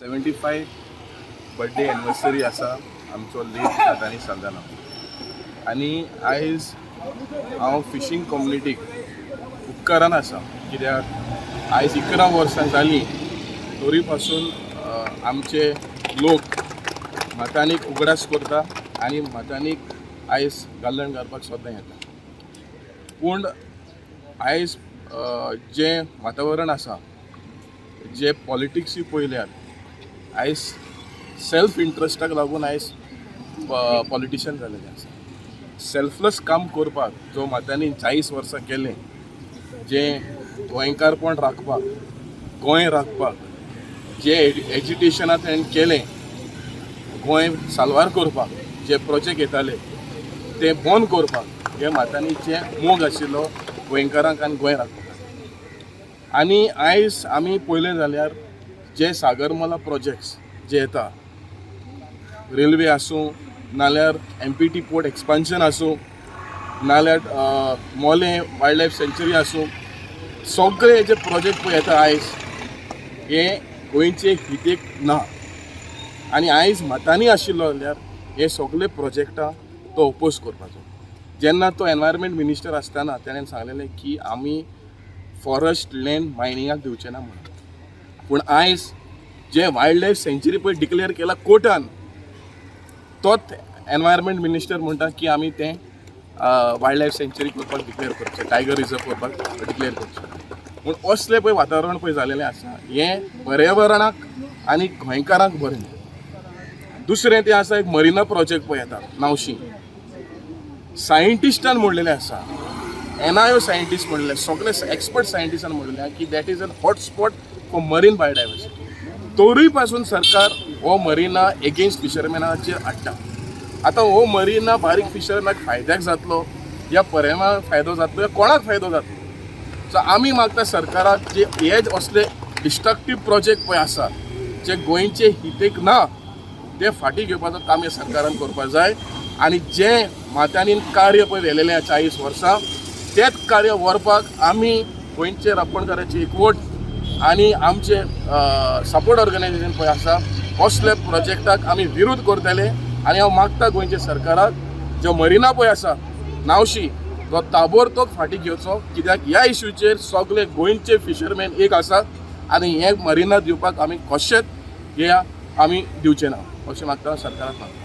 75 birthday anniversary आसा आमचो late Mathani Saldanha आनी आयज हांव फिशींग कम्युनिटीक उपकारान आसा कित्याक आयज 11 वर्सां जालीं तरी पासून आमचे लोक माथानीक उगडास करता आनी माथानीक आयज गालण घालपाक सदां येता. पूण आयज जें वातावरण आसा जे पॉलिटिक्सूय पळयल्यार आयज सेल्फ इंट्रस्टाक लागून आयज पॉलिटिशियन जालेले आसा. सेल्फलेस काम करपाक जो माथानी 40 वर्सां केलें, जें गोंयकारपण राखपाक, गोंय राखपाक, जे एज्युकेशनांत ताणें केलें, गोंय साल्वार करपाक जे प्रोजेक्ट येताले ते बंद करपाक हे माथानीचें मोग आशिल्लो गोंयकारांक आनी गोंय राखपाक. आनी आयज आमी पळयलें जाल्यार जे सागरमाला प्रोजेक्ट्स जे येता, रेल्वे आसूं नाल्यार MPT पोर्ट एक्सपान्शन आसूं नाल्यार मोले वायल्ड लायफ सँच्युरी आसूं, सगळे जे प्रोजेक्ट पळय येता आयज हे गोंयचे हितेक ना. आनी आयज माथानी आशिल्लो जाल्यार हे सगळे प्रोजेक्टां तो ओपोज करपाचो. जेन्ना तो एनवायरमेंट मिनिस्टर आसतना ताणें सांगलेलें की आमी फॉरेस्ट लँड मायनिंगाक दिवचे ना म्हणून. पूण आयज जे वायल्ड लायफ सँच्युरी पळय डिक्लेअर केला कोर्टान, तोच एनवायरमेंट मिनिस्टर म्हणटा की आमी तें वायल्ड लायफ सँच्युरी करपाक डिक्लेअर करचें, टायगर रिजर्व करपाक डिक्लेअर करचें. पूण असलें पळय वातावरण पळय जालेलें आसा हें पर्यावरणाक आनी गोंयकारांक बरें न्ही. दुसरें तें आसा एक मरिना प्रोजेक्ट पळय येता नावशी, सायंटिस्टान म्हणलेलें आसा, NIO सायंटिस्ट म्हणलें, सगळे एक्सपर्ट सायंटिस्टान म्हणलेलें की that is a hotspot for marine biodiversity. तरी पासून सरकार हो मरिना एगेन्स्ट फिशरमॅनाचेर हाडटा. आतां हो मरिना बारीक फिशरमॅनाक फायद्याक जातलो या पर्यावरणाक फायदो जातलो या कोणाक फायदो जातलो. सो आमी मागता सरकाराक जे हे असले डिस्ट्रक्टीव प्रोजेक्ट पळय आसा जे गोंयचे हितेक ना ते फाटीं घेवपाचो काम हे सरकारान करपाक जाय. आनी जें माथानीन कार्य पळय व्हेलेलें 40 वर्सां तेंच कार्य व्हरपाक आमी गोंयचे राखणदाराची एकवट आनी आमचे सपोर्ट ऑर्गनायजेशन पळय आसा असले प्रोजेक्टाक आमी विरोध करतले. आनी हांव मागता गोंयच्या सरकाराक जो मरिना पळय आसा नावशी तो ताबडतोब फाटीं घेवचो, कित्याक ह्या इश्यूचेर सगळे गोंयचे फिशरमॅन एक आसात आनी हे मरिना दिवपाक आमी कशेंच हे आमी दिवचे ना अशें मागता सरकाराक.